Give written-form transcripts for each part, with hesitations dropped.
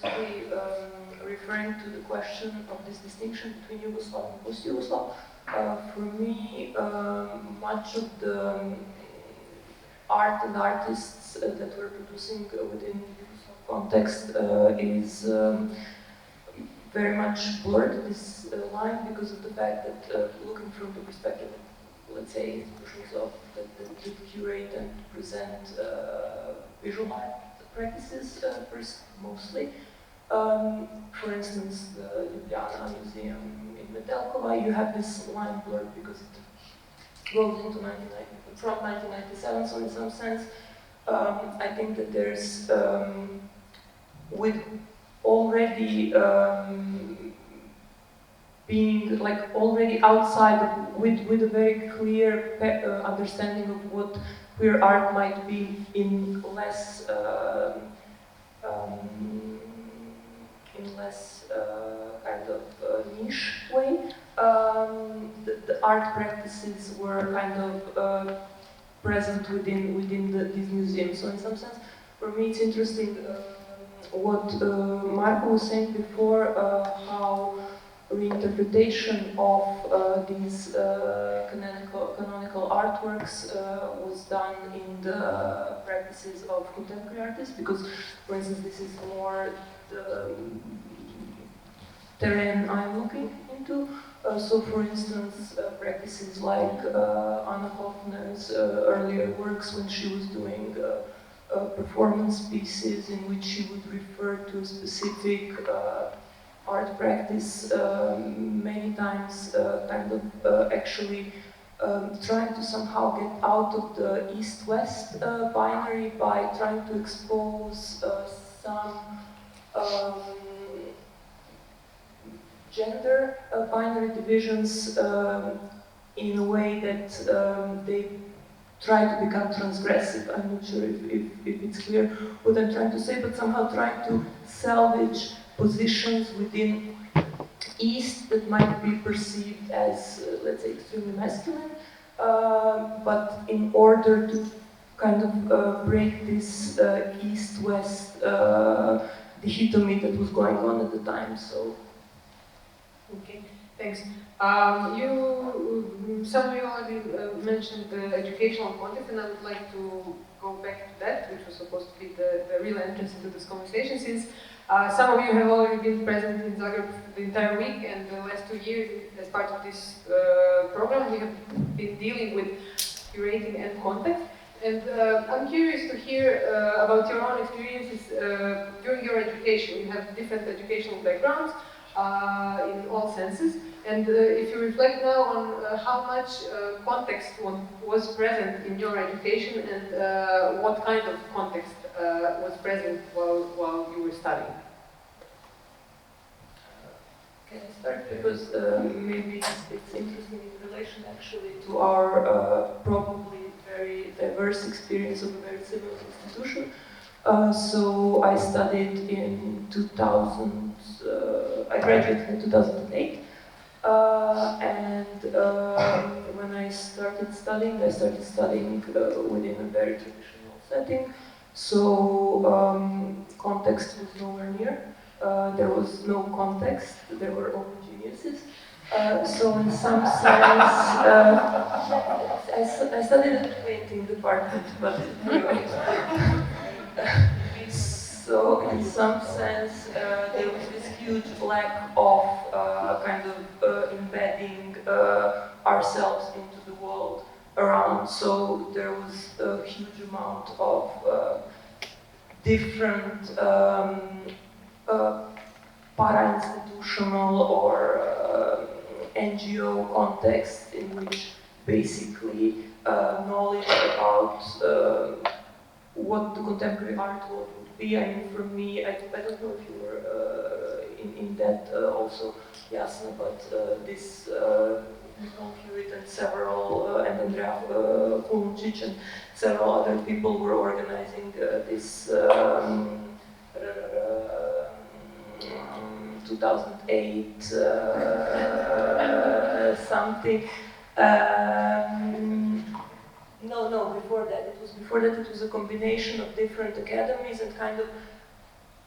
firstly, referring to the question of this distinction between Yugoslav and post-Yugoslav, for me, much of the art and artists that we're producing within Yugoslav context is very much blurred, this line, because of the fact that looking from the perspective of, let's say, institutions of that curate and present visual art practices first, mostly. For instance, the Ljubljana Museum in Metelkova, you have this line blurred because it goes into from 1997, so in some sense, I think that there's, with already being like already outside with a very clear understanding of what queer art might be in less kind of niche way. The art practices were kind of present within these museums. So in some sense, for me, it's interesting what Marko was saying before, how reinterpretation of these canonical artworks was done in the practices of contemporary artists, because, for instance, this is more the terrain I'm looking into. So, for instance, practices like Anna Hoffner's earlier works when she was doing performance pieces in which she would refer to a specific art practice, many times kind of actually trying to somehow get out of the East-West binary by trying to expose some gender binary divisions in a way that they try to become transgressive. I'm not sure if it's clear what I'm trying to say, but somehow trying to salvage positions within East that might be perceived as, let's say, extremely masculine, but in order to kind of break this East-West dichotomy that was going on at the time. So. Okay, thanks. Some of you already mentioned the educational context, and I would like to go back to that, which was supposed to be the real entrance into this conversation, since some of you have already been present in Zagreb the entire week, and the last 2 years, as part of this program, we have been dealing with curating and context. And I'm curious to hear about your own experiences during your education. You have different educational backgrounds in all senses. And if you reflect now on how much context was present in your education and what kind of context was present while you were studying. Can I start? Because maybe it's interesting in relation actually to our probably very diverse experience of a very similar institution. So I studied in 2000, I graduated in 2008. And when I started studying within a very traditional setting. So context was nowhere near. There was no context. There were only geniuses. So in some sense, I studied at the painting department, but anyway. So in some sense, there was this huge lack of kind of embedding ourselves into the world around. So there was a huge amount of different para-institutional or NGO context in which basically knowledge about what the contemporary art world would be. I mean, for me, I don't know if you were in that also, Jasna, but this Curate and several, and Andrea Gutić and several other people were organizing this 2008 something. No, before that. It was a combination of different academies and kind of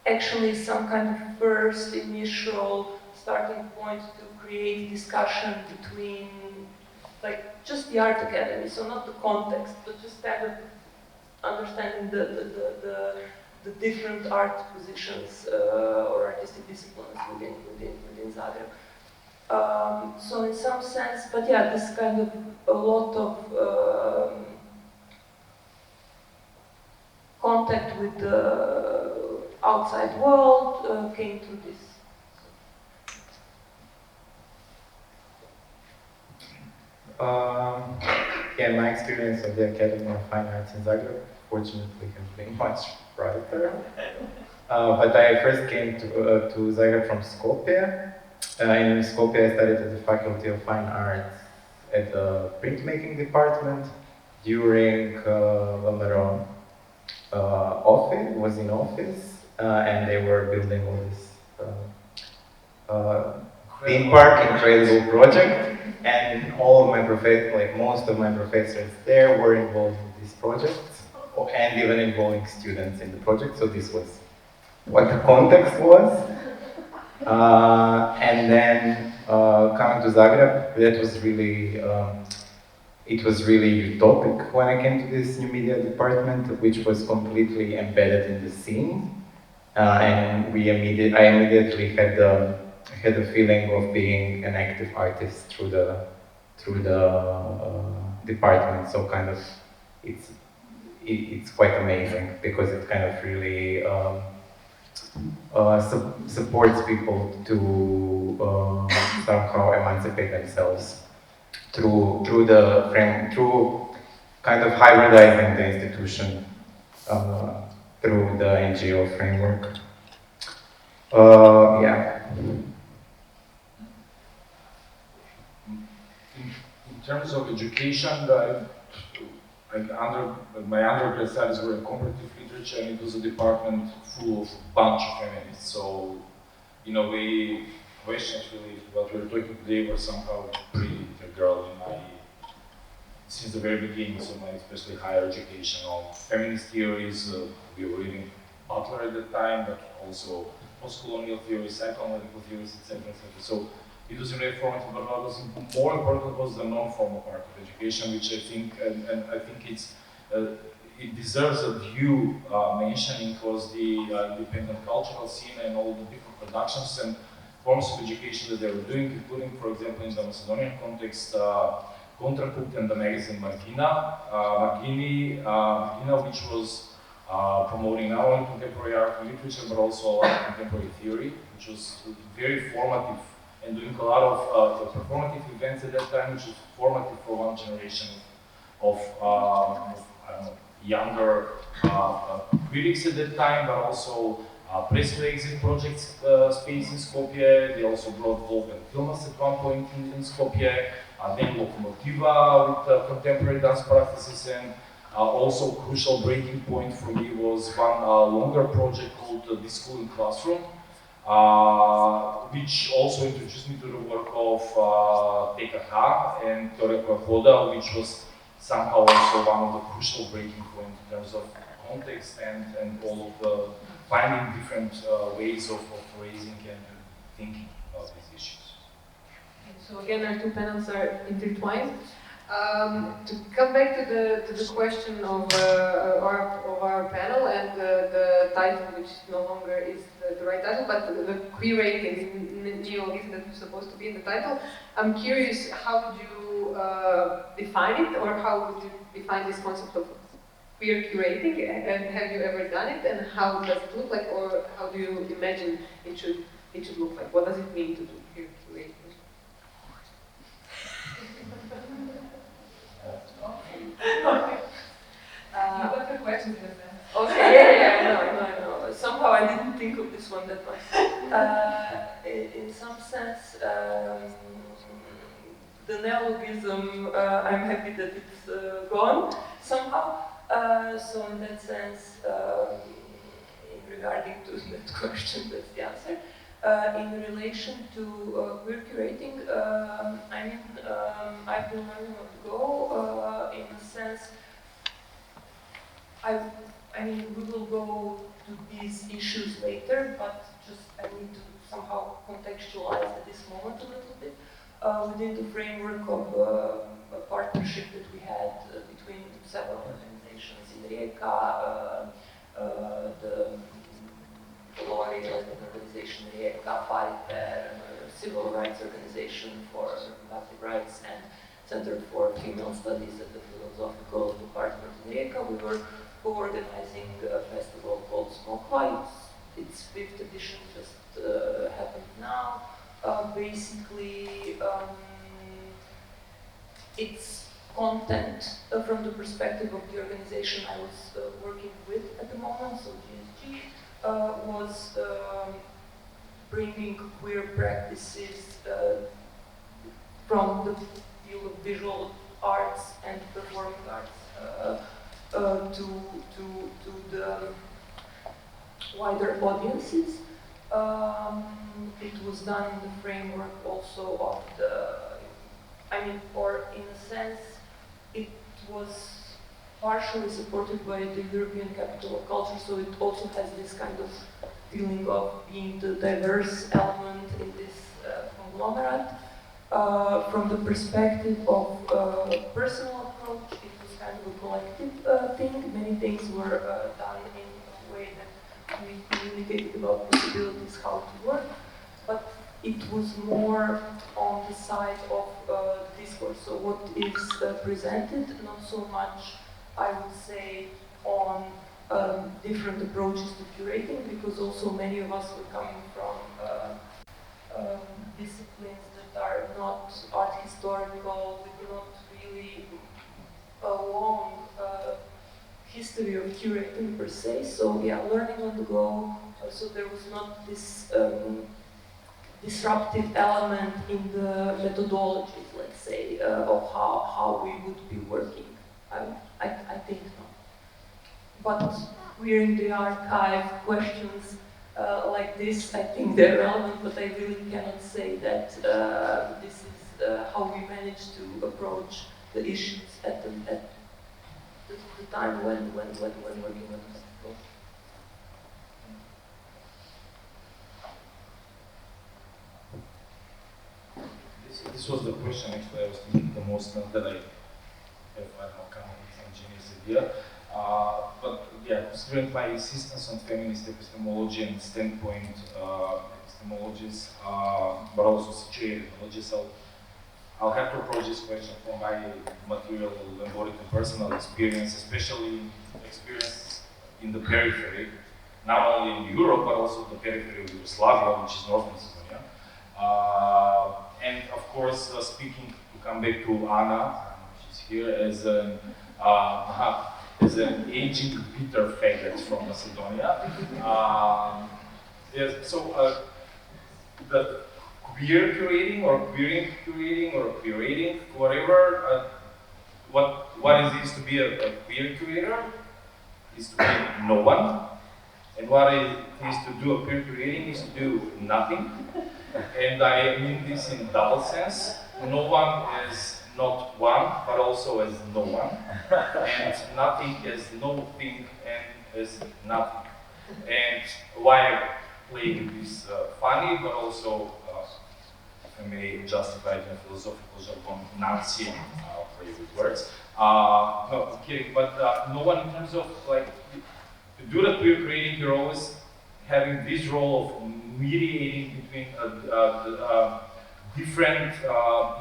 actually some kind of first initial starting point to create discussion between, like, just the art academy, so not the context, but just kind of understanding the different art positions or artistic disciplines within Zagreb. So in some sense, but yeah, this kind of a lot of contact with the outside world came through this. Yeah, my experience of the Academy of Fine Arts in Zagreb, fortunately, has been much brighter. But I first came to Zagreb from Skopje. In Skopje, I studied at the Faculty of Fine Arts at the printmaking department. During Lamero was in office, and they were building all this theme park, incredible project. And all of my most of my professors there were involved in these projects, and even involving students in the project. So this was what the context was. And then coming to Zagreb, that was really, it was really utopic when I came to this new media department, which was completely embedded in the scene. And I immediately had the feeling of being an active artist through the department. So kind of, it's quite amazing because it kind of really supports people to somehow emancipate themselves through kind of hybridizing the institution through the NGO framework. Yeah. In terms of education, my undergrad studies were in comparative literature, and it was a department full of a bunch of feminists. So, in a way, questions really what we were talking today were somehow pre-integral in my, since the very beginning, so my especially higher education on feminist theories. We were reading Butler at the time, but also post-colonial theories, psychoanalytical theories, etc., etc. So it was really formative, but what was more important was the non-formal part of education, which I think, and I think it deserves a due mentioning, was the independent cultural scene and all the different productions and forms of education that they were doing, including, for example, in the Macedonian context, Contrapunkt and the magazine Margina, which was promoting not only contemporary art and literature, but also contemporary theory, which was very formative and doing a lot of performative events at that time, which was formative for one generation of younger critics at that time, but also press to exit projects space in Skopje. They also brought Volk and Filmas at one point in Skopje, then Lokomotiva with contemporary dance practices, and also crucial breaking point for me was one longer project called The School in Classroom, which also introduced me to the work of TKH and Teorema Hoda, which was somehow also one of the crucial breaking points in terms of context and all of the finding different ways of raising and thinking about these issues. So again, our two panels are intertwined. To come back to the question of our panel and the title, which no longer is the right title, but the curating neologism that was supposed to be in the title, I'm curious, how would you define it, or how would you define this concept of queer curating, and have you ever done it, and how does it look like, or how do you imagine it should look like? What does it mean to do queer curating? You got the questions in there. Okay, yeah, no. Somehow I didn't think of this one that much. In some sense, the neologism, I'm happy that it's gone somehow. So in that sense, regarding to that question, that's the answer. In relation to queer curating, I've been learning on the go, in the sense, we will go to these issues later, but just I need to somehow contextualize at this moment a little bit within the framework of a partnership that we had between several organizations in Rijeka, the law-related organization Rijeka, Pariter, civil rights organization for reproductive rights, and Center for Female Studies at the Philosophical Department in Rijeka. We were co-organizing a festival called Smokva. Its 5th edition just happened now. Basically, its content from the perspective of the organization I was working with at the moment, so GSG, was bringing queer practices from the field of visual arts and performing arts to the wider audiences. It was done in the framework also of or in a sense, it was partially supported by the European Capital of Culture, so it also has this kind of feeling of being the diverse element in this conglomerate. From the perspective of personal approach, it was kind of a collective thing. Many things were done in a way that we communicated about possibilities how to work, but it was more on the side of discourse. So what is presented, not so much, I would say, on different approaches to curating, because also many of us were coming from disciplines that are not art historical, with not really a long history of curating per se. So yeah, learning on the go. So there was not this disruptive element in the methodologies, let's say, of how we would be working. I think not. But we're in the archive questions like this. I think they're relevant, but I really cannot say that this is how we managed to approach the issues at the time when working on the festival. This was the question actually I was thinking the most, not that I have, I don't know, come up with some genius idea. But yeah, considering my insistence on feminist epistemology and standpoint epistemologies, but also situated knowledges, I'll have to approach this question from my material laboratory personal experience, especially experience in the periphery, not only in Europe, but also the periphery of Yugoslavia, which is Northern Macedonia. And of course, speaking, to come back to Anna, she's here, as an aging bitter faggot from Macedonia. Yes, so the queer curating or queering curating or curating, whatever, what it is to be a queer curator is to be no one, and what it is to do a queer curating is to do nothing. And I mean this in double sense. No one is not one, but also as no one. And nothing is no thing and is nothing. And why I'm playing this funny, but also, if I may justify it in a philosophical jargon, Nazi, I'll play with words. No, I'm kidding, but no one in terms of, like, to do the queer creating, you're always having this role of mediating between different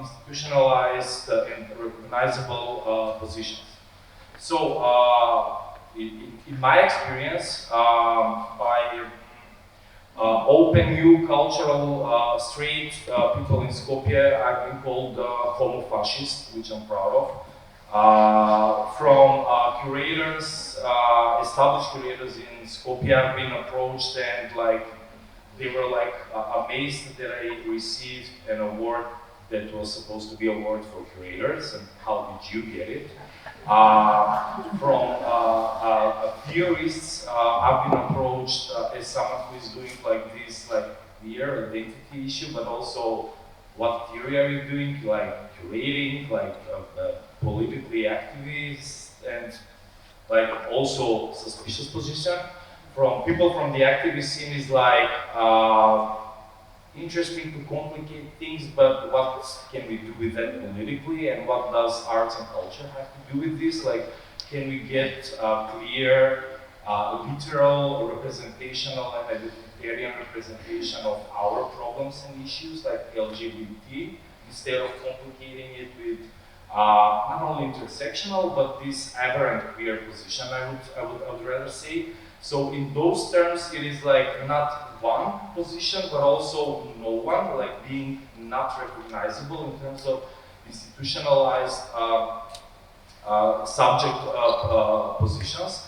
institutionalized and recognizable positions. So, in my experience, by open new cultural straight people in Skopje, I've been called homo-fascist, which I'm proud of. From curators, established curators in Skopje, I've been approached and they were amazed that I received an award that was supposed to be an award for curators, and how did you get it? From theorists, I've been approached as someone who is doing this queer identity issue, but also what theory are you doing, curating, politically activist, and also suspicious position. from people from the activist scene is like interesting to complicate things, but what can we do with that politically, and what does arts and culture have to do with this? Like, can we get clear, literal, representational, and egalitarian representation of our problems and issues, like LGBT, instead of complicating it with not only intersectional, but this aberrant queer position, I would rather say. So in those terms, it is like not one position, but also no one, like being not recognizable in terms of institutionalized subject positions.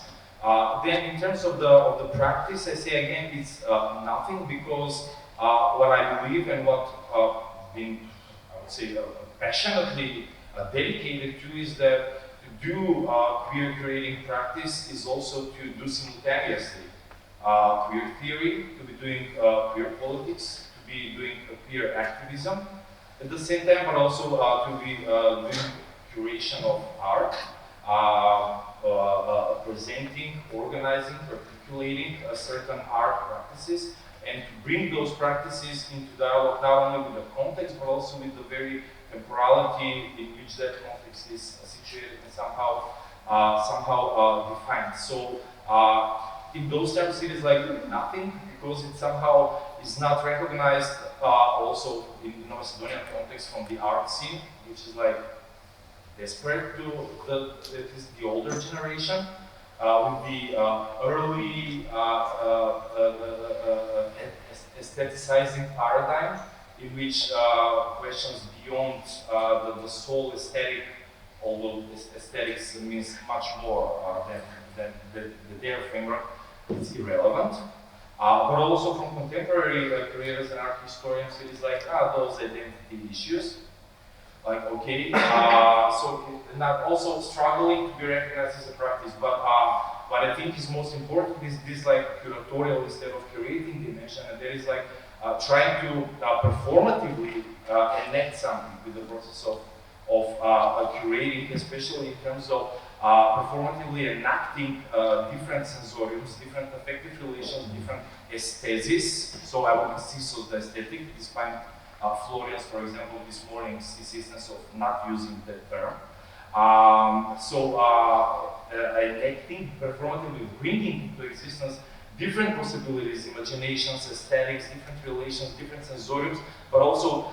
Then in terms of the practice, I say again, it's nothing, because what I believe and what been, I would say, passionately dedicated to is that to do queer creating practice is also to do simultaneously queer theory, to be doing queer politics, to be doing queer activism at the same time, but also to be doing curation of art, presenting, organizing, articulating certain art practices, and to bring those practices into dialogue not only with the context, but also with the very temporality in which that context is situated and somehow defined. So in those terms, it is like nothing, because it somehow is not recognized also in the Macedonian context from the art scene, which is like desperate to at least the older generation, with the early aestheticizing paradigm, in which questions beyond the sole aesthetic, although aesthetics means much more than their framework, is irrelevant. But also from contemporary creators and art historians, it is like, those identity issues. Like, okay, so not also struggling to be recognized as a practice, but what I think is most important is this like curatorial instead of curating dimension, and there is like trying to performatively enact something with the process of curating, especially in terms of performatively enacting different sensoriums, different affective relations, different aesthesies. So I would insist on the aesthetic, despite Florian's, for example, this morning's insistence of not using that term. Enacting, performatively bringing into existence different possibilities, imaginations, aesthetics, different relations, different sensoriums, but also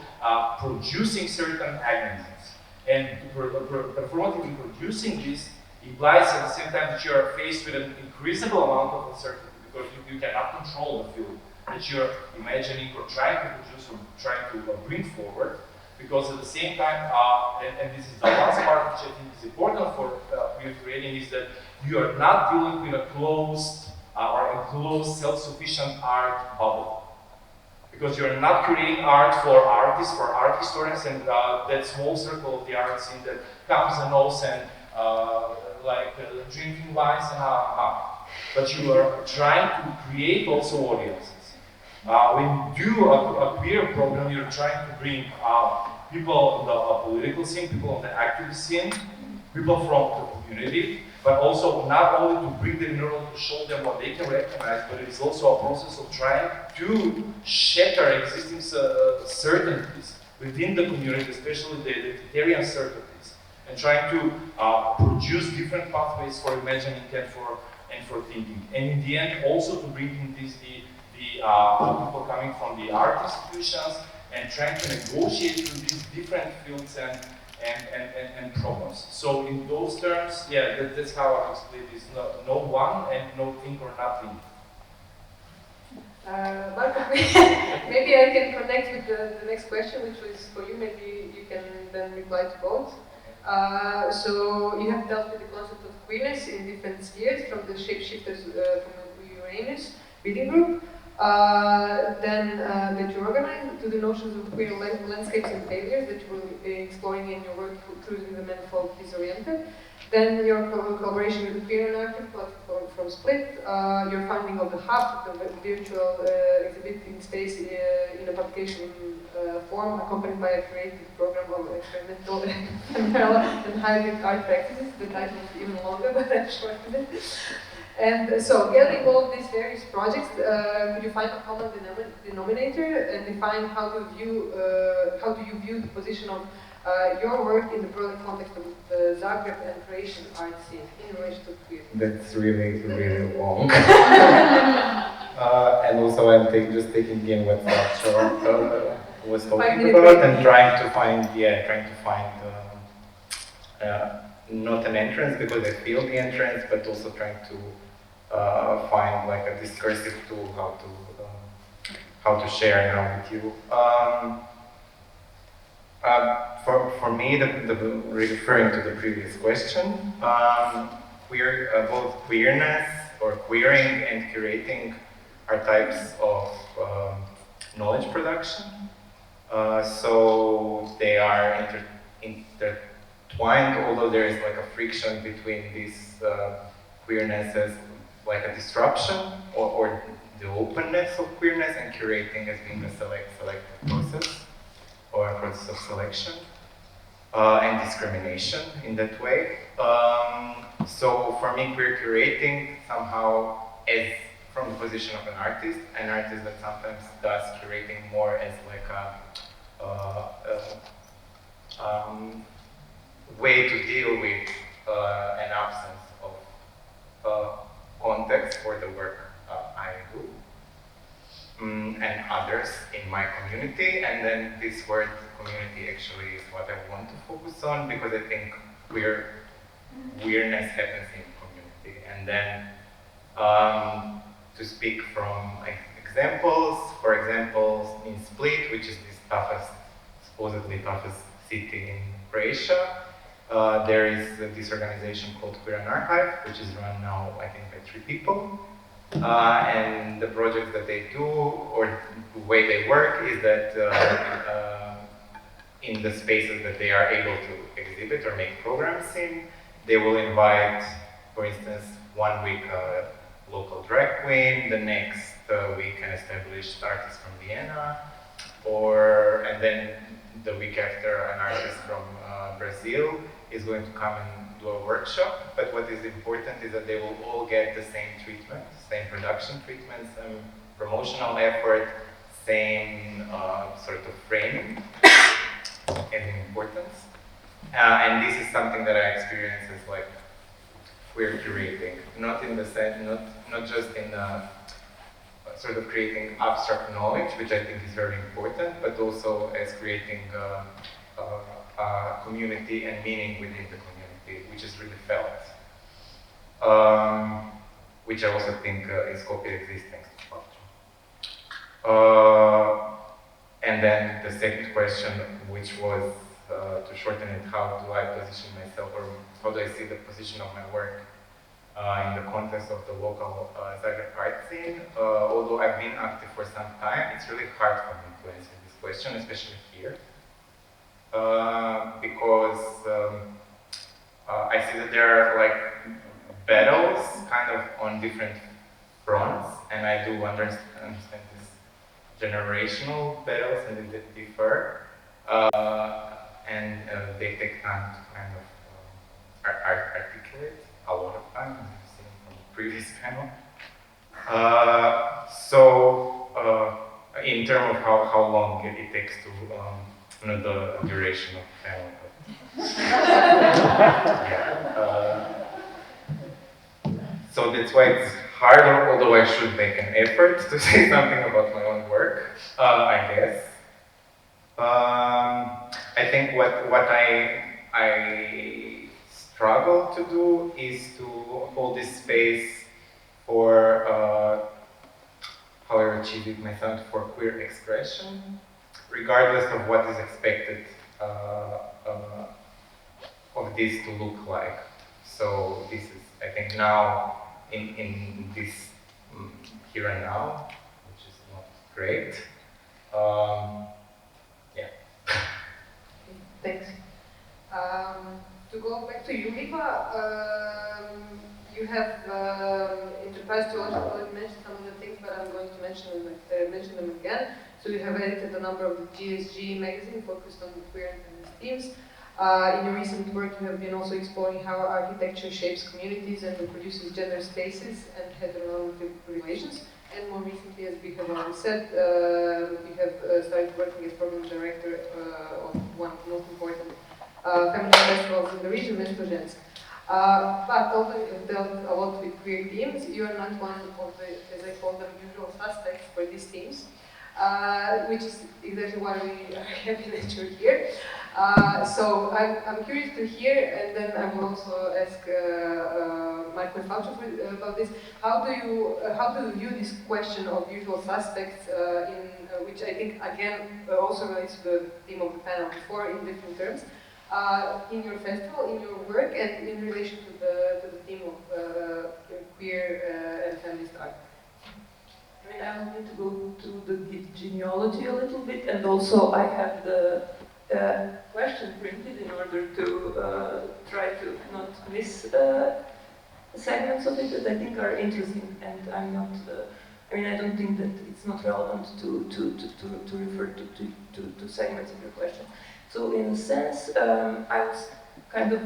producing certain agonisms. And performatively producing this implies at the same time that you are faced with an increasable amount of uncertainty, because you cannot control the field that you're imagining or trying to produce or trying to bring forward, because at the same time, and this is the last part which I think is important for queer creating, is that you are not dealing with a closed or enclosed self-sufficient art bubble. Because you're not creating art for artists, for art historians, and that small circle of the art scene that comes and goes and drinking wines and but you are trying to create also audiences. When you do a queer program, you're trying to bring people on the political scene, people on the activist scene, people from the community, but also not only to bring them in order to show them what they can recognize, but it's also a process of trying to shatter existing certainties within the community, especially the identitarian certainties, and trying to produce different pathways for imagining and for thinking. And in the end, also to bring in this the people coming from the art institutions and trying to negotiate through these different fields and problems. So in those terms, yeah, that's how I explain this. No one and no thing or nothing. Marko, maybe I can connect with the next question, which was for you. Maybe you can then reply to both. So you have dealt with the concept of queerness in different spheres, from the shapeshifters from Uranus reading group, then that you organized, to the notions of queer landscapes and failures that you were exploring in your work through the manifold disoriented. Then your collaboration with the Queer and Active platform from Split, your founding of the Hub, the virtual exhibiting space in a publication form, accompanied by a creative program of experimental and hybrid art practices. The title is even longer, but I shortened it. And so, getting all of these various projects, could you find a common denominator and define how do you view the position of your work in the broader context of the Zagreb and Croatian art scene in relation to queer? That's really, really long. And also I'm just taking in what Slavčo was talking about and trying to find not an entrance because I feel the entrance, but also trying to find like a discursive tool how to share now with you. For me, referring to the previous question, both queerness or queering and curating are types of knowledge production. So they are intertwined, although there is like a friction between these queerness as like a disruption or the openness of queerness and curating as being a selective process or a process of selection and discrimination in that way. So for me, queer curating somehow is from the position of an artist that sometimes does curating more as like a way to deal with an absence of context for the work I do and others in my community. And then this word community actually is what I want to focus on because I think queerness happens in community. And then to speak from examples, for example, in Split, which is this supposedly toughest city in Croatia, there is this organization called Queer and Archive, which is run now, I think, by 3 people. And the projects that they do, or the way they work, is that in the spaces that they are able to exhibit or make programs in, they will invite, for instance, 1 week a local drag queen, the next week an established artist from Vienna, and then the week after an artist from Brazil is going to come and do a workshop. But what is important is that they will all get the same treatment, same production treatment, same promotional effort, same sort of framing and importance. And this is something that I experience as like queer curating, not in the sense, not just in sort of creating abstract knowledge, which I think is very important, but also as creating community and meaning within the community, which is really felt. Which I also think in Skopje exists thanks to Slavčo. And then the second question, which was to shorten it, how do I position myself, or how do I see the position of my work in the context of the local Zagreb art scene? Although I've been active for some time, it's really hard for me to answer this question, especially here. Because I see that there are like battles kind of on different fronts, and I do understand this generational battles and they differ, and they take time to kind of articulate a lot of time, as you've seen from the previous panel. So in terms of how long it takes to not the duration of the panel. So that's why it's harder, although I should make an effort to say something about my own work, I guess. I think what I struggle to do is to hold this space for, how I achieve it myself, for queer expression, regardless of what is expected of this to look like. So this is, I think, now in this here and now, which is not great. Yeah. Thanks. To go back to you, Lipa, you have in the past you already mentioned some of the things, but I'm going to mention them again. So you have edited a number of the GSG magazine focused on queer and feminist themes. In your recent work, you have been also exploring how architecture shapes communities and reproduces gender spaces and heteronormative relations. And more recently, as we have already said, you have started working as program director of one of the most important feminist festivals in the region, Mentožensk. But although you have dealt a lot with queer themes, you are not one of the, as I call them, usual suspects for these themes, which is exactly why we are happy that you're here. So I'm curious to hear, and then I will also ask Marko and Slavčo about this. How do you view this question of usual suspects, which I think again also relates to the theme of the panel before in different terms, in your festival, in your work, and in relation to the theme of queer and feminist art? I mean, I will need to go to the genealogy a little bit, and also I have the question printed in order to try to not miss segments of it that I think are interesting, and I'm not. I mean, I don't think that it's not relevant to refer to segments of your question. So, in a sense, I was kind of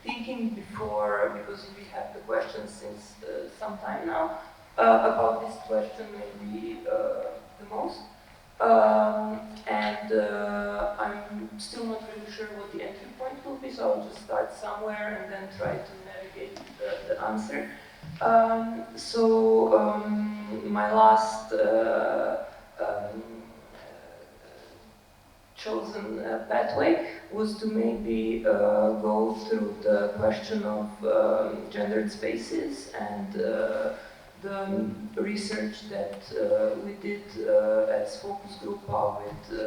thinking before, because we have the question since some time now, about this question maybe the most. And I'm still not really sure what the entry point will be, so I'll just start somewhere and then try to navigate the answer. My last chosen pathway was to maybe go through the question of gendered spaces and the research that we did as focus group with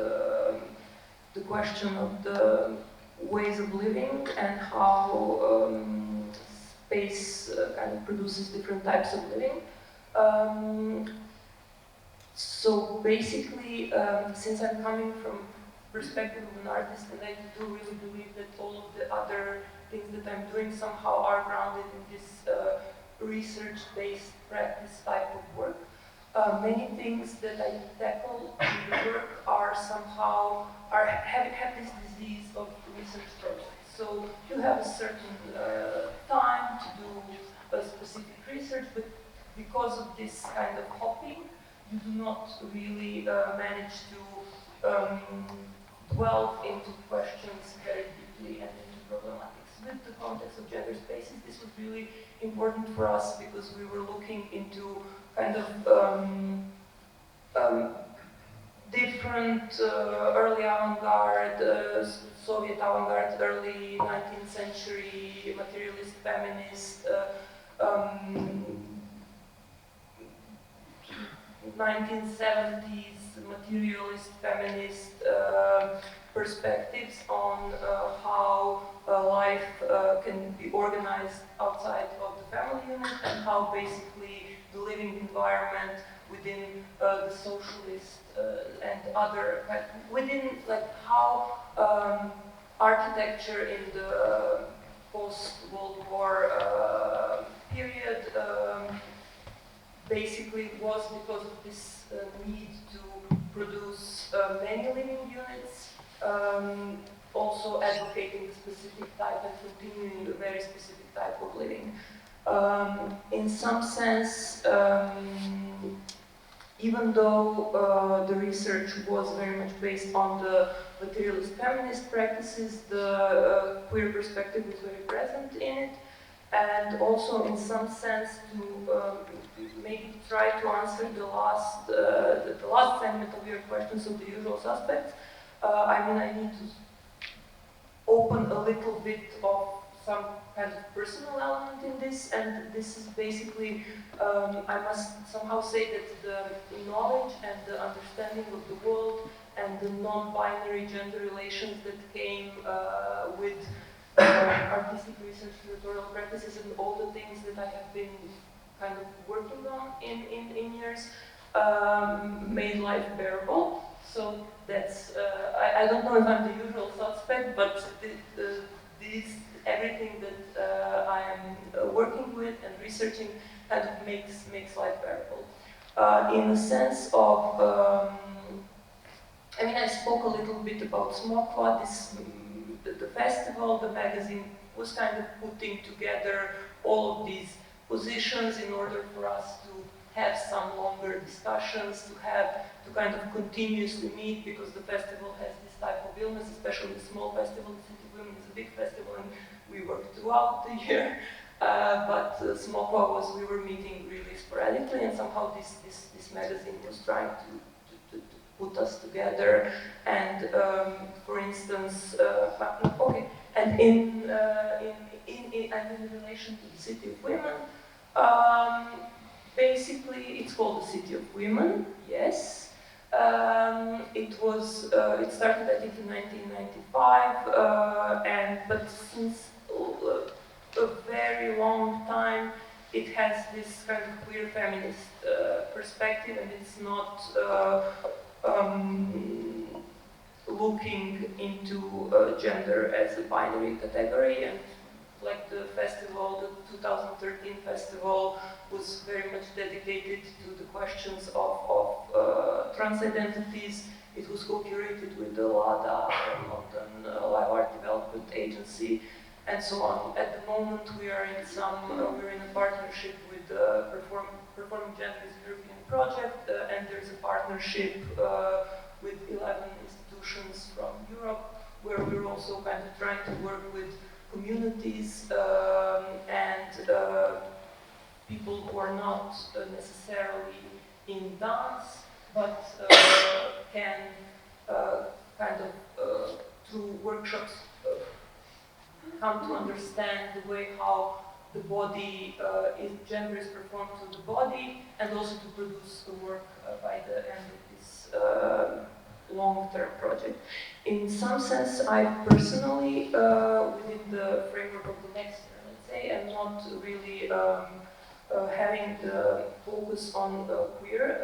the question of the ways of living and how space kind of produces different types of living. So basically, since I'm coming from perspective of an artist, and I do really believe that all of the other things that I'm doing somehow are grounded in this research-based practice type of work. Many things that I tackle in the work are somehow have this disease of research projects. So you have a certain time to do a specific research, but because of this kind of hopping, you do not really manage to delve into questions very deeply and into problematics. With the context of gender spaces, this was really important for us because we were looking into kind of different early avant-garde, Soviet avant-garde, early 19th century materialist feminist, 1970s materialist feminist perspectives on how life can be organized outside of the family unit and how basically the living environment within the socialist and other, within like how architecture in the post-World War period basically was because of this need to produce many living units, also advocating a specific type and continuing a very specific type of living. In some sense, even though the research was very much based on the materialist feminist practices, the queer perspective was very present in it, and also in some sense to maybe try to answer the last segment of your questions of the usual suspects. I mean, I need to open a little bit of some kind of personal element in this, and this is basically, I must somehow say that the knowledge and the understanding of the world and the non-binary gender relations that came with artistic research, curatorial practices, and all the things that I have been kind of working on in years made life bearable. So that's, I don't know if I'm the usual suspect, but everything that I am working with and researching kind of makes life bearable. In the sense of, I mean, I spoke a little bit about Smokva, this the festival, the magazine was kind of putting together all of these positions in order for us to have some longer discussions, to kind of continuously meet, because the festival has this type of illness, especially the small festival. The City of Women is a big festival, and we work throughout the year. But Smokva we were meeting really sporadically, and somehow this magazine was trying to put us together. And for instance, and in relation to the City of Women, basically it's called the City of Women, yes. It started I think in 1995, but since a very long time it has this kind of queer feminist perspective, and it's not looking into gender as a binary category. And like the festival, the 2013 festival, was very much dedicated to the questions of trans identities. It was co-curated with the LADA, London Live Art Development Agency, and so on. At the moment, we're in a partnership with the Performing Genders European Project, and there's a partnership with 11 institutions from Europe, where we're also kind of trying to work with communities and people who are not necessarily in dance, but can kind of through workshops come to understand the way how the body gender is performed to the body, and also to produce the work by the end of this long-term project. In some sense, I personally, within the framework of the next year, let's say, am not really having the focus on queer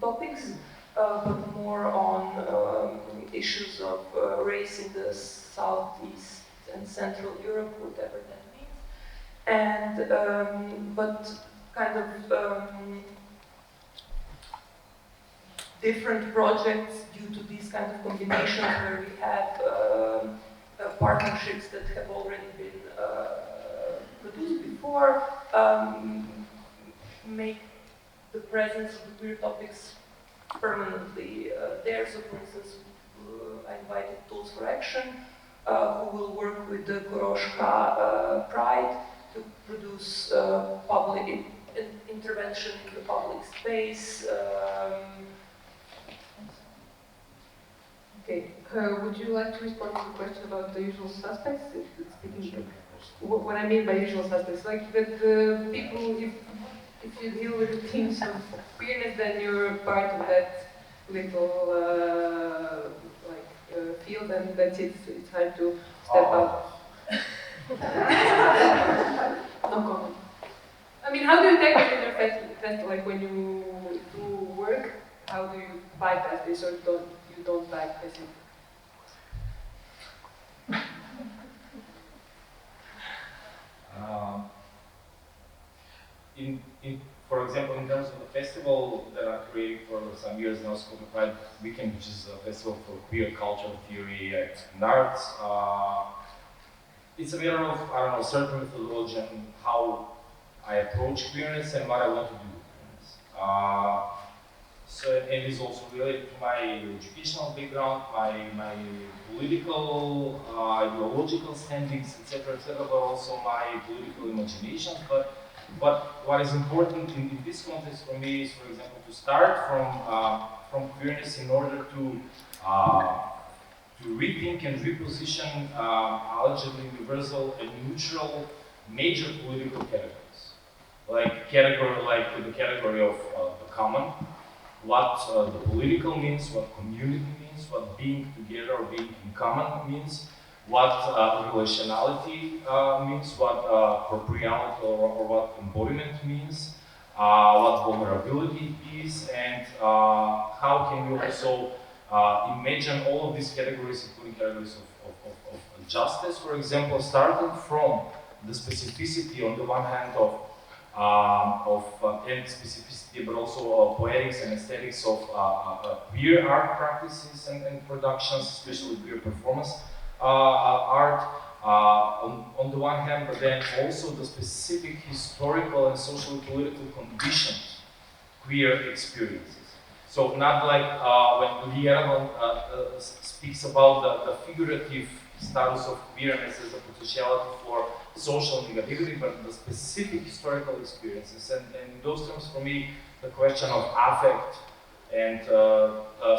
topics, but more on issues of race in the Southeast and Central Europe, whatever that means. And but kind of different projects due to these kind of combinations, where we have partnerships that have already been produced before, make the presence of the queer topics permanently there. So for instance, I invited Tools for Action, who will work with the Koroshka Pride to produce public intervention in the public space. Okay, would you like to respond to the question about the usual suspects? What I mean by usual suspects, like that the people, if you deal with the themes of queerness, then you're part of that little field, and that's it. It's hard to step up. No comment. I mean, how do you tackle it in your festival? Like when you do work, how do you bypass this, or you don't bypass it? For example, in terms of the festival that I created for some years now, Skopje Pride Weekend, which is a festival for queer culture, theory, and arts, it's a matter of, I don't know, certain methodology and how I approach queerness and what I want to do with queerness. So it is also related to my educational background, my political, ideological standings, etc., but also my political imagination. But what is important in this context for me is, for example, to start from queerness in order to rethink and reposition allegedly universal and neutral major political categories, like the category of the common, what the political means, what community means, what being together or being in common means, what relationality means, what propriality or what embodiment means, what vulnerability is, and how can we also imagine all of these categories, including categories of justice, for example, starting from the specificity on the one hand of and specificity, but also poetics and aesthetics of queer art practices and productions, especially queer performance art on the one hand, but then also the specific historical and social political conditions queer experiences. So not like when Lee speaks about the figurative status of queerness as a potentiality for social negativity, but the specific historical experiences. And in those terms, for me, the question of affect and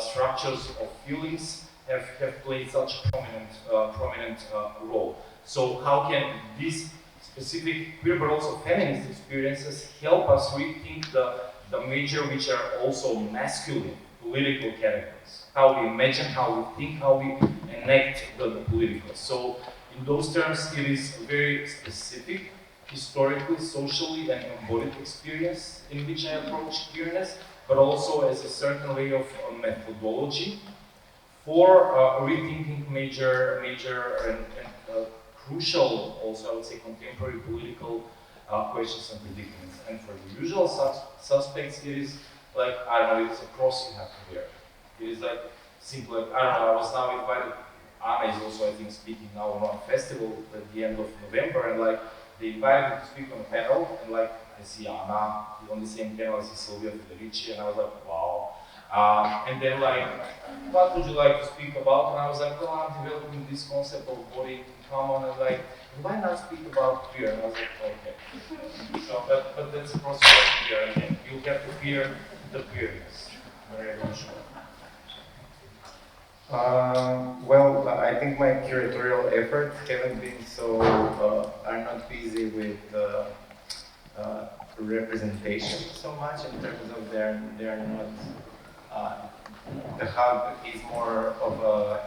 structures of feelings have played such a prominent role. So how can these specific queer but also feminist experiences help us rethink the major, which are also masculine political categories? How we imagine, how we think, how we enact the political. So in those terms, it is a very specific, historically, socially, and embodied experience in which I approach queerness, but also as a certain way of methodology for rethinking major and crucial, also I would say, contemporary political questions and predicaments. And for the usual suspects, it is like, I don't know, it's a cross you have to bear. It is like, simply, like, I don't know, I was now invited, Anna is also, I think, speaking now on a festival at the end of November, and like, they invited me to speak on a panel, and like, I see Anna on the same panel, I see Silvia Federici, and I was like, wow. And then like, what would you like to speak about? And I was like, well, I'm developing this concept of body in common, and like, why not speak about queer? And I was like, okay. So, but that's a process of queer, and you have to fear the queerness. Very unusual. Well, I think my curatorial efforts haven't been so, are not busy with representation so much in terms of they are not, the hub is more of a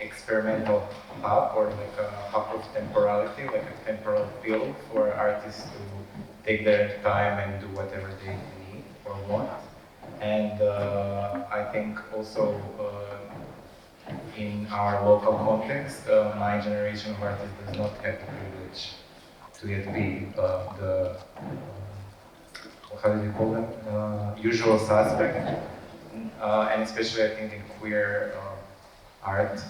experimental hub or like a hub of temporality, like a temporal field for artists to take their time and do whatever they need or want. And I think also in our local context, my generation of artists does not have the privilege to yet be the, how do you call them, usual suspect. And especially I think in queer art,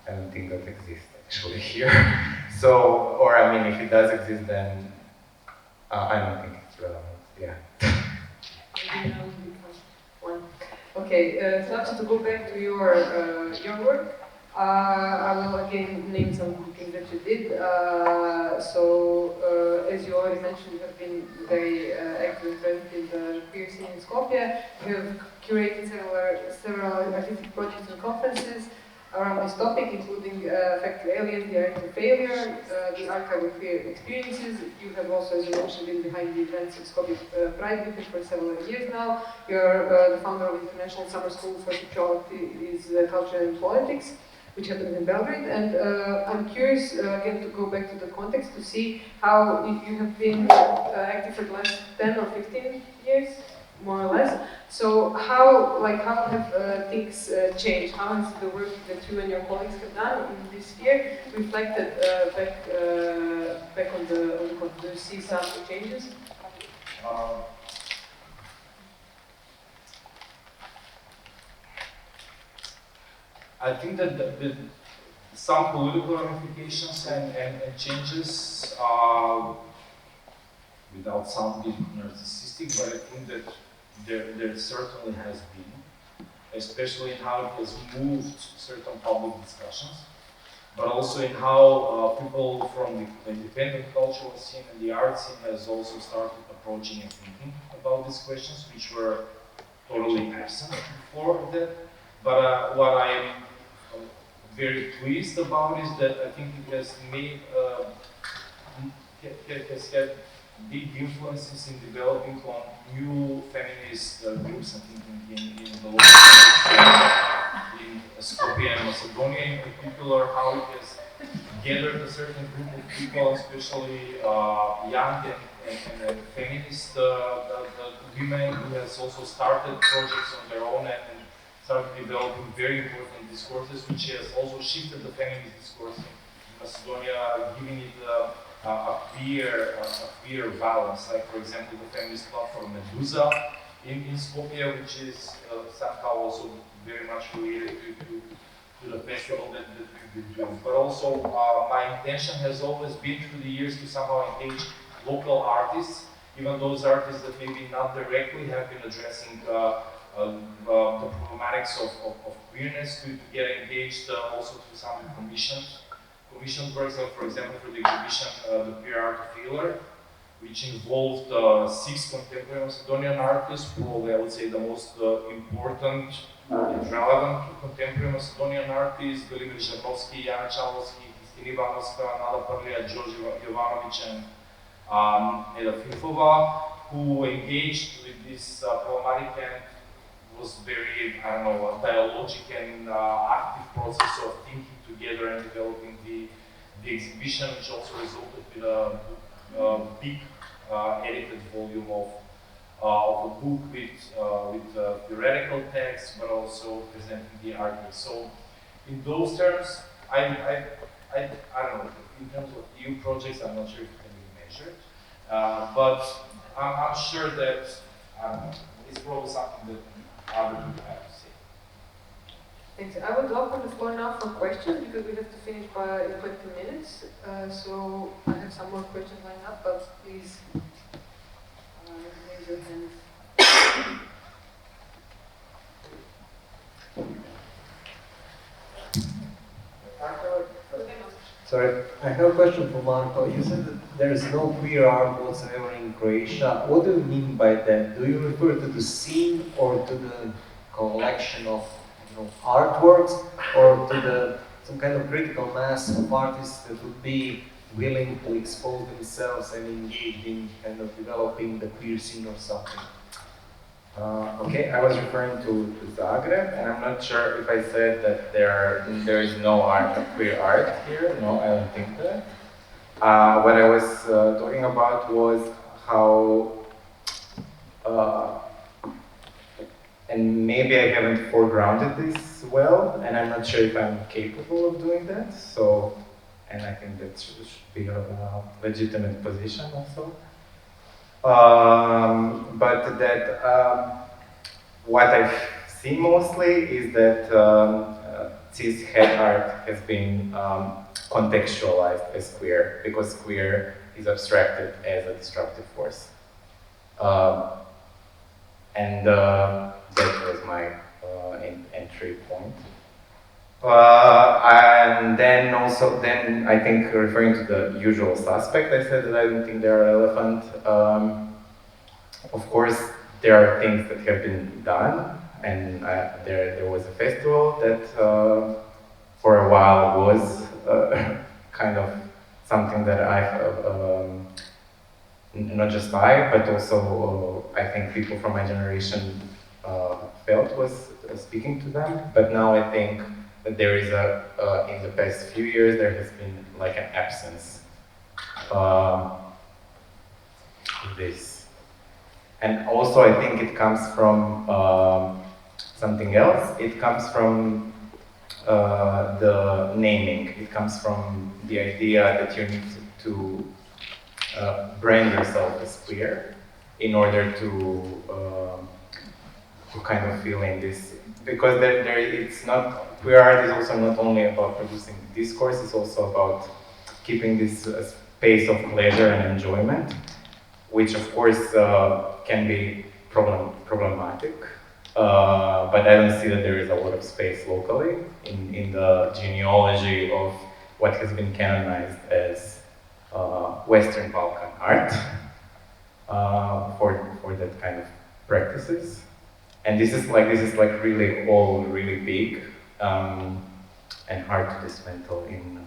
I don't think that exists actually here. So, or I mean, if it does exist, then I don't think it's relevant, yeah. Okay, Slavčo, to go back to your work, I will again name some things that you did. As you already mentioned, you have been very active and present in the queer scene in Skopje. You have curated several artistic projects and conferences around this topic, including Factory Aliens, The Art of Failure, the Archive of Queer Experiences. You have also, as you mentioned, been behind the events of Skopje Pride Weekend for several years now. You're the founder of International Summer School for Sexuality, Culture and Politics, which happens in Belgrade. And I'm curious, again, to go back to the context to see how you have been active for the last 10 or 15 years, more or less. So how have things changed? How has the work that you and your colleagues have done in this sphere reflected back on the context? Do you see some changes? I think that some political ramifications and changes, without sounding narcissistic, but I think that there certainly has been, especially in how it has moved certain public discussions, but also in how people from the independent cultural scene and the art scene has also started approaching and thinking about these questions, which were totally absent before that. But what I am very pleased about is that I think it has made, has had big influences in developing on new feminist groups. I think in the local context, in Skopje and Macedonia in particular, how it has gathered a certain group of people, especially young and feminist women who has also started projects on their own and started developing very important discourses, which has also shifted the feminist discourse in Macedonia, giving it a clear balance. Like for example, the feminist platform Medusa in Skopje, which is somehow also very much related to the festival that we've been doing. But also, my intention has always been through the years to somehow engage local artists, even those artists that maybe not directly have been addressing the problematics of queerness, to get engaged also through some commissioned works. For example, for the exhibition, The Queer Art of Healer, which involved 6 contemporary Macedonian artists, probably I would say the most important and relevant contemporary Macedonian artists: Velimir Žarnovski, Jana Čalovski, Kristina Ivanovska, Nada Parlija, George Jovanović, and Neda Filfova, who engaged with this problematic and was very, I don't know, dialogic and active process of thinking together and developing the exhibition, which also resulted in a big edited volume of a book with theoretical text, but also presenting the argument. So, in those terms, I don't know. In terms of EU projects, I'm not sure if it can be measured, but I'm sure that it's probably something that other people have to say. Thanks. I would open the floor now for questions because we have to finish by 20 minutes. So I have some more questions lined up, but please raise your hand. Sorry, I have a question for Marko. You said that there is no queer art whatsoever in Croatia. What do you mean by that? Do you refer to the scene or to the collection of artworks, or to some kind of critical mass of artists that would be willing to expose themselves and engage in kind of developing the queer scene or something? Okay, I was referring to Zagreb, and I'm not sure if I said that there is no queer art here. No, I don't think that. What I was talking about was how, and maybe I haven't foregrounded this well, and I'm not sure if I'm capable of doing that. So, and I think that should be a legitimate position also. But that what I've seen mostly is that cis het art has been contextualized as queer, because queer is abstracted as a disruptive force. And that was my entry point. And then I think referring to the usual suspect, I said that I don't think they are relevant. Of course, there are things that have been done, and there was a festival that for a while was kind of something that not just I, but also I think people from my generation felt was speaking to them. But now I think that there is in the past few years, there has been like an absence of this. And also I think it comes from something else. It comes from the naming. It comes from the idea that you need to brand yourself as queer in order to kind of feel in this, because it's not, queer art is also not only about producing discourse, it's also about keeping this space of pleasure and enjoyment, which of course can be problematic, but I don't see that there is a lot of space locally in the genealogy of what has been canonized as Western Balkan art for that kind of practices. And this is like really all really big and hard to dismantle in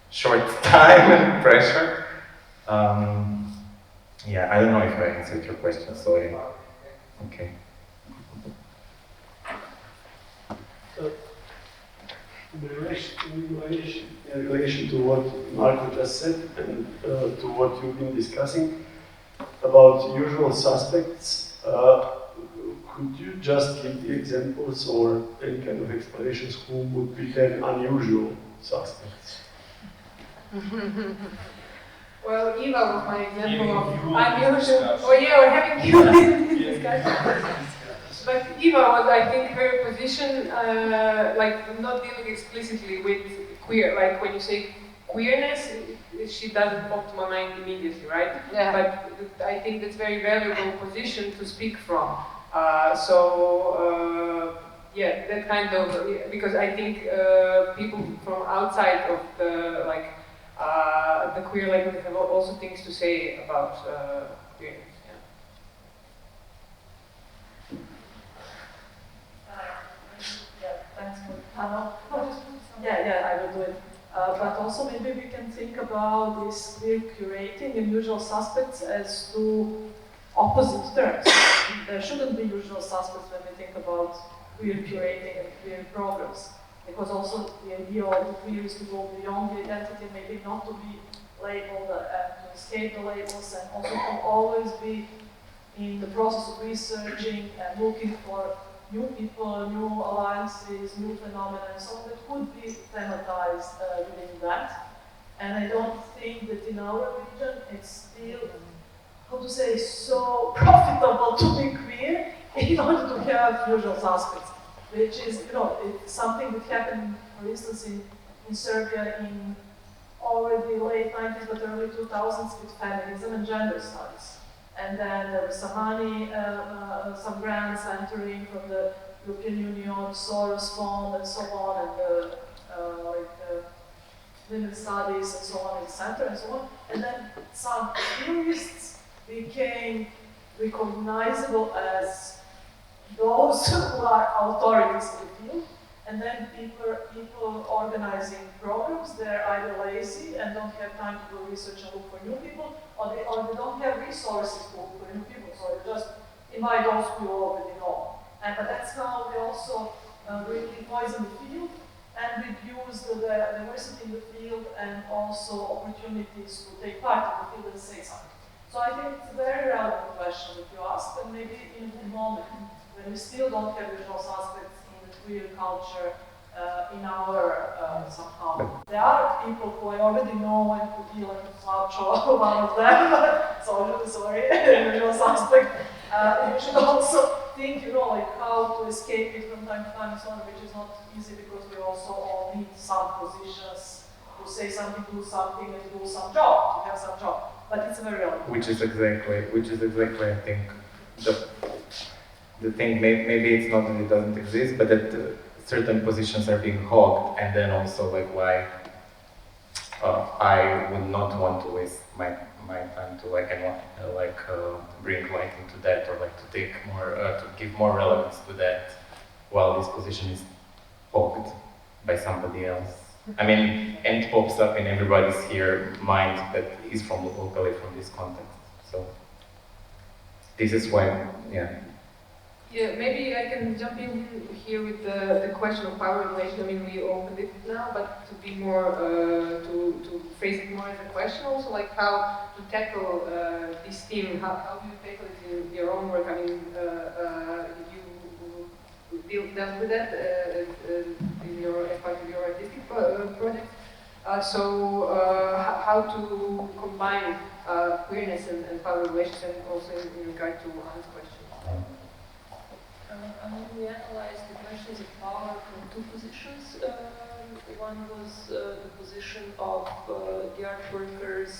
short time and pressure. Yeah, I don't know if I answered your question, sorry. Okay. In relation to what Marko just said and to what you've been discussing about usual suspects, could you just give the examples or any kind of explanations who would be then unusual suspects? Well, Eva was my example Even of you unusual. discuss. Oh yeah, we're having you in this discussion. But Eva was, I think, her position, like not dealing explicitly with queer. Like when you say queerness, she doesn't pop to my mind immediately, right? Yeah. But I think that's very valuable position to speak from. Yeah, that kind of, because I think people from outside of the the queer language have also things to say about queerness. Yeah, thanks for the panel. Yeah, I will do it. But also maybe we can think about this queer curating and usual suspects as two opposite terms. There shouldn't be usual suspects when we think about queer curating and queer programs. Because also the idea of the queer is to go beyond the identity, maybe not to be labeled and to escape the labels, and also to always be in the process of researching and looking for new people, new alliances, new phenomena, and so on that could be thematized within that. And I don't think that in our region it's still, how to say, so profitable to be queer in order to have usual suspects, which is, it's something that happened, for instance, in Serbia in already late 90s but early 2000s with feminism and gender studies. And then there was some money, some grants entering from the European Union, Soros Fund, and so on, and women's studies, and so on, etc., and so on. And then some theorists became recognizable as those who are authorities in the field. And then people organizing programs, they're either lazy and don't have time to do research and look for new people, or they don't have resources to look for new people, so they just invite those who you already know. But that's how they also really poison the field and reduce the diversity in the field and also opportunities to take part in the field and say something. So I think it's a very relevant question that you asked, and maybe in a moment when we still don't have usual suspects in the queer culture in our somehow. There are people who I already know and could be like Slavčo, one of them, sorry, usual suspect. You should also think, like how to escape it from time to time and so on, which is not easy because we also all need some positions to say something, do something, and do some job, to have some job. But it's very relevant. Which is exactly, I think, the thing. Maybe it's not that it doesn't exist, but that certain positions are being hogged, and then also like why I would not want to waste my time to bring light into that, or like to take more to give more relevance to that while this position is hogged by somebody else. I mean, and pops up in everybody's here mind that is from locally from this context. So this is why, yeah. Yeah, maybe I can jump in here with the question of power relation. I mean, we opened it now, but to be more, to phrase it more as a question also, like how to tackle this theme, how do you tackle it in your own work? I mean, you dealt with that as part of your artistic project. How to combine queerness and power relations, and also in regard to Anna's question. We analyzed the questions of power from two positions. One was the position of the art workers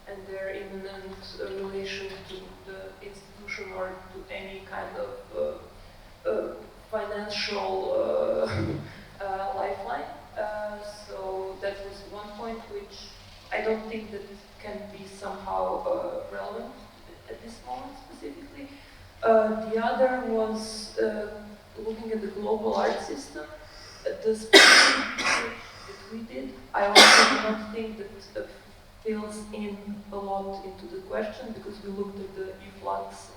and their imminent relation to the institution or to any kind of financial lifeline. So that was one point which I don't think that can be somehow relevant at this moment specifically. The other was looking at the global art system. The specific research that we did, I also do not think that fills in a lot into the question, because we looked at the efflux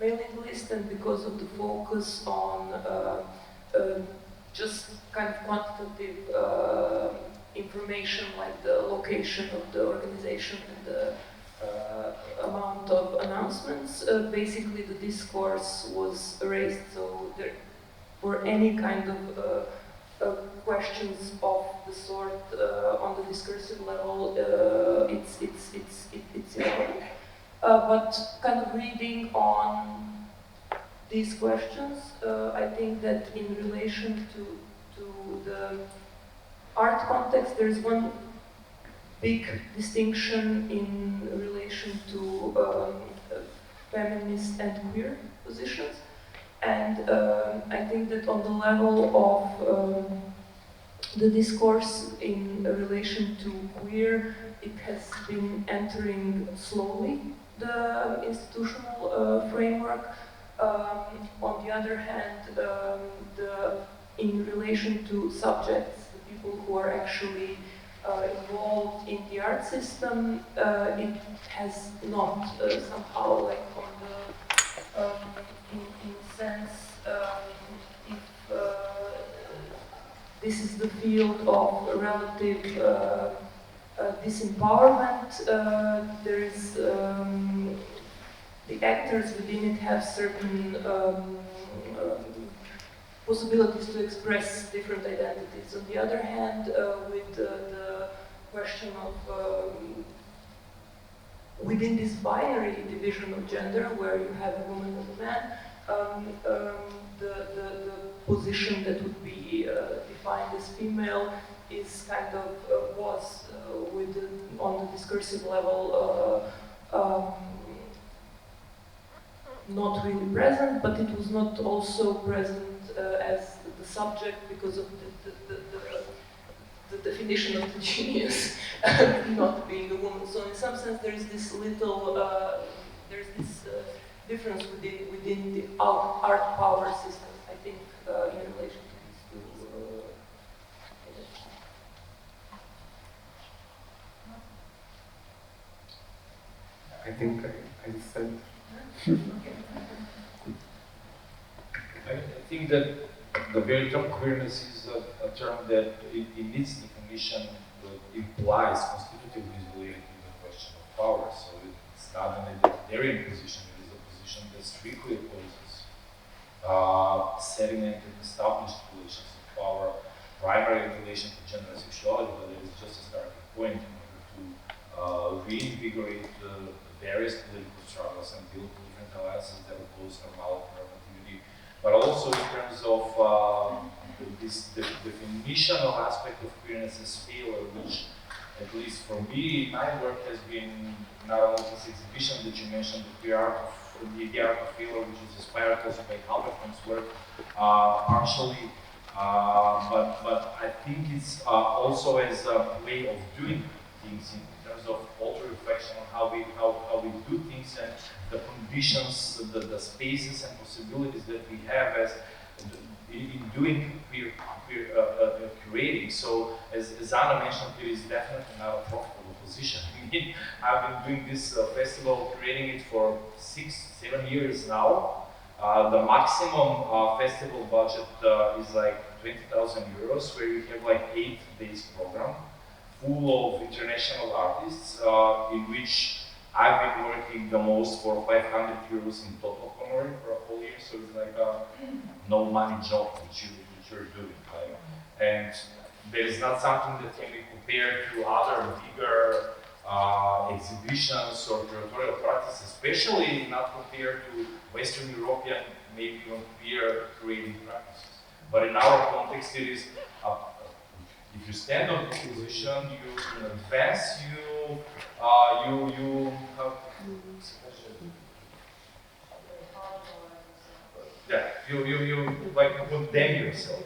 mailing list, and because of the focus on just kind of quantitative information like the location of the organization and the amount of announcements, basically the discourse was erased. So there, for any kind of questions of the sort on the discursive level, it's irrelevant. But kind of reading on these questions, I think that in relation to the art context, there is one big distinction in relation to feminist and queer positions. And I think that on the level of the discourse in relation to queer, it has been entering slowly the institutional framework. On the other hand, in relation to subjects, the people who are actually involved in the art system, it has not somehow, like, on the in sense, if this is the field of relative disempowerment, there is the actors within it have certain possibilities to express different identities. On the other hand, with the question of within this binary division of gender, where you have a woman and a man, the position that would be defined as female is kind of was on the discursive level not really present, but it was not also present as the subject because of the definition of the genius not being a woman. So in some sense, there is this little, there's this difference within the art power system, I think, in relation to these two. I think I said. I think that the very term queerness is a term that, in its definition, implies constitutively related to the question of power. So it's not an egalitarian position; it is a position that strictly opposes sedimented, established relations of power, primary in relation to gender and sexuality. But it is just a starting point in order to reinvigorate the various political struggles and build different alliances that oppose normality, normativity, but also in terms of the definitional aspect of queerness as failure, which, at least for me, my work has been not only this exhibition that you mentioned, the art of failure, which is inspired also by Halberton's work, partially, but I think it's also as a way of doing things in terms of auto-reflection on how we do things and the conditions, the spaces and possibilities that we have as in doing curating. So as Anna mentioned, it is definitely not a profitable position. I mean, I've been doing this festival, creating it for 6-7 years now. The maximum festival budget is like 20,000 euros, where you have like 8 days program, full of international artists, in which I've been working the most for 500 euros in total honorary for a whole year. So it's like a no money job which you're doing, right? And there is not something that can be compared to other bigger exhibitions or curatorial practices, especially not compared to Western European, maybe even queer creative practices. But in our context, it is if you stand on this position, you advance, you have you like condemn yourself.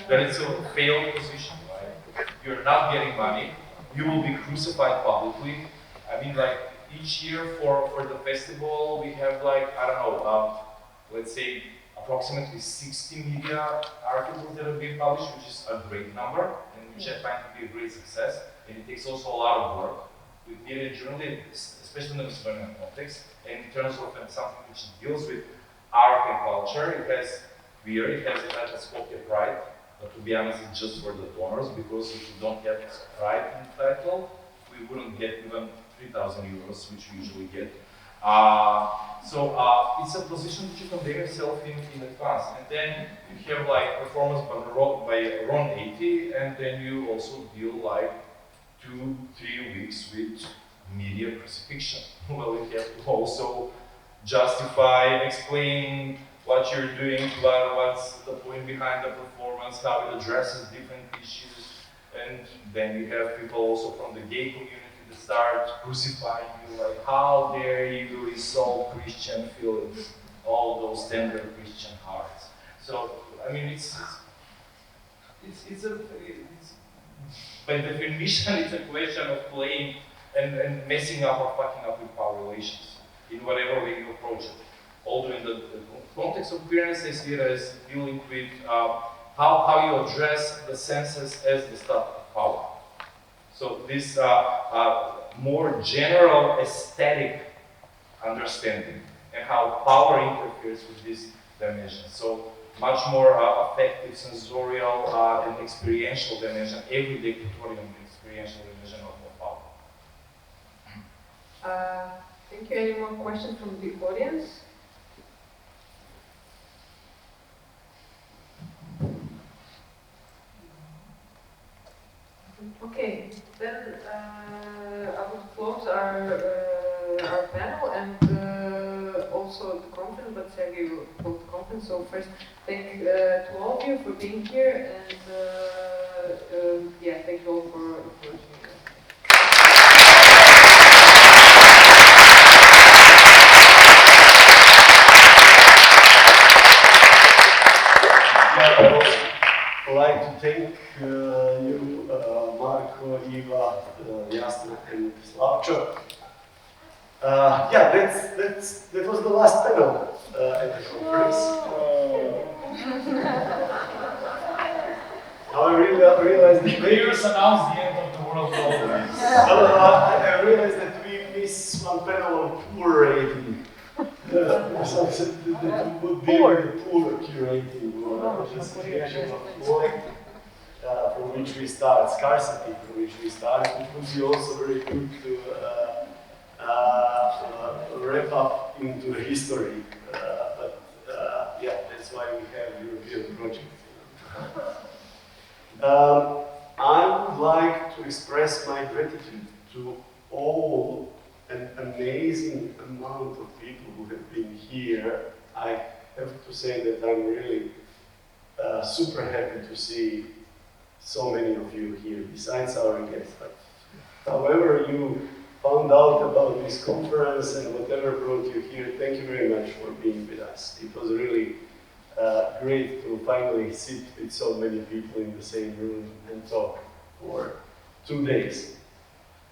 That it's a failed position, right? You're not getting money. You will be crucified publicly. I mean, like each year for the festival, we have like, I don't know, let's say approximately 60 media articles that have been published, which is a great number, and which I find to be a great success. And it takes also a lot of work with media journalism, especially in the Estonian context. And in terms of something which deals with art and culture, it has a title Skopje Pride. But to be honest, it's just for the donors, because if you don't get Pride in the title, we wouldn't get even 3,000 euros, which we usually get. It's a position that you condemn yourself in advance, and then you have like performance by around 80, and then you also deal like 2-3 weeks with media crucifixion. Well, you have to also justify, explain what you're doing, what's the point behind the performance, how it addresses different issues, and then you have people also from the gay community that start crucifying you, like how dare you insult Christian feelings, all those tender Christian hearts. So I mean, it's by definition it's a question of playing and messing up or fucking up with power relations in whatever way you approach it. Although in the context of queerness, I see it as dealing with how you address the senses as the stuff of power. So this more general aesthetic understanding and how power interferes with this dimension. So much more affective, sensorial, and experiential dimension, everyday tutorial experiential dimension of power. Thank you. Any more questions from the audience? Okay, then I would close our panel and also the conference, but Sergey will close the conference. So first, thank to all of you for being here, and yeah, thank you all for joining us. I would like to thank you, Marko, Iva, Jasna, and Slavčo. Yeah, that was the last panel at the conference. Now I realized that Players announce the end of the world always. I realized that we missed one panel on poor rating. That would be the poor curating, justification of conflict from which we start, scarcity from which we start. It would be also very good to wrap up into the history, but yeah, that's why we have European projects. I would like to express my gratitude to all an amazing amount of people who have been here. I have to say that I'm really super happy to see so many of you here, besides our guests. But however you found out about this conference and whatever brought you here, thank you very much for being with us. It was really great to finally sit with so many people in the same room and talk for 2 days.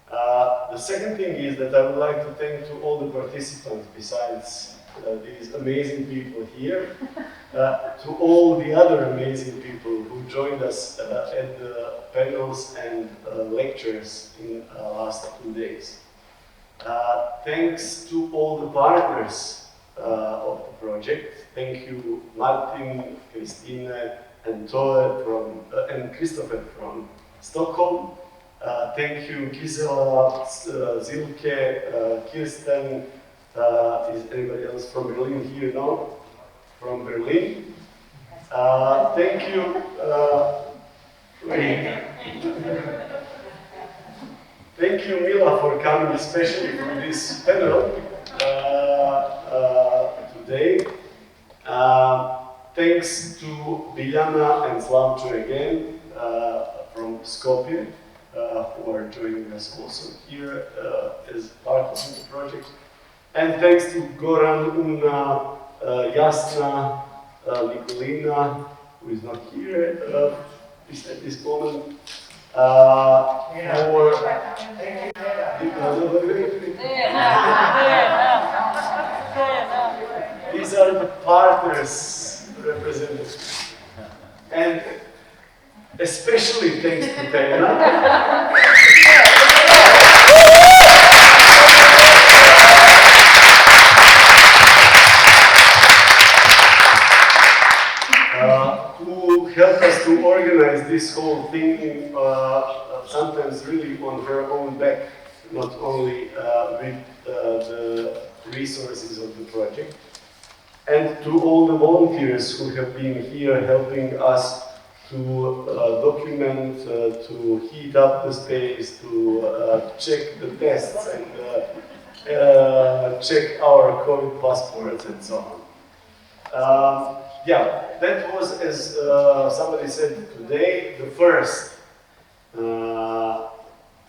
The second thing is that I would like to thank to all the participants, besides these amazing people here, to all the other amazing people who joined us at the panels and lectures in the last 2 days. Thanks to all the partners of the project. Thank you, Martin, Christina, and Tore and Christopher from Stockholm. Thank you, Gisela, Zilke, Kirsten. Is anybody else from Berlin here now? From Berlin. Thank you. Thank you, Mila, for coming especially for this panel today. Thanks to Biljana and Slavčo again from Skopje. Who are joining us also here as part of the project. And thanks to Goran, Una, Jasna, Nikolina, who is not here at this moment. These are the partners represented. And especially thanks to Tena. Who helped us to organize this whole thing, sometimes really on her own back, not only with the resources of the project. And to all the volunteers who have been here helping us to document, to heat up the space, to check the tests and check our COVID passports and so on. Yeah, that was, as somebody said today, the first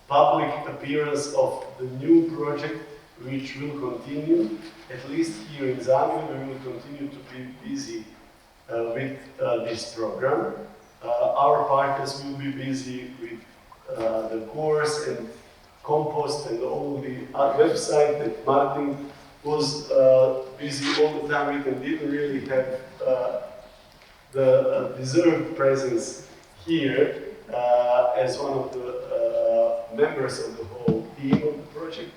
public appearance of the new project, which will continue, at least here in Zagreb. We will continue to be busy with this program. Our partners will be busy with the course and compost and all the website that Martin was busy all the time with and didn't really have the deserved presence here as one of the members of the whole team of the project.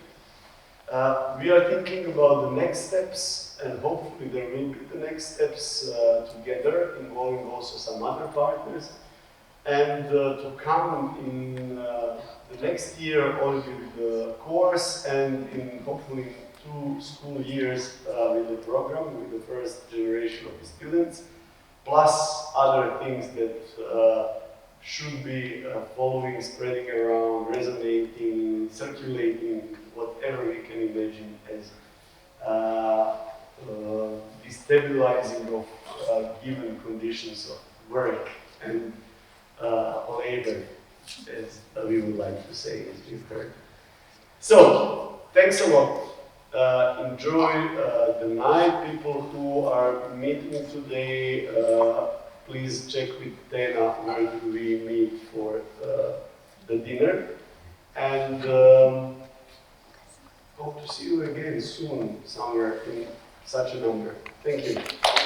We are thinking about the next steps, and hopefully there will be the next steps together, involving also some other partners. And to come in the next year already with the course, and in hopefully 2 school years with the program, with the first generation of the students, plus other things that should be following, spreading around, resonating, circulating, whatever we can imagine as destabilizing of given conditions of work and labor, as we would like to say, as we've heard. So, thanks a lot. Enjoy the night. People who are meeting today, please check with Dana where do we meet for the dinner. And hope to see you again soon, somewhere in such a number. Thank you.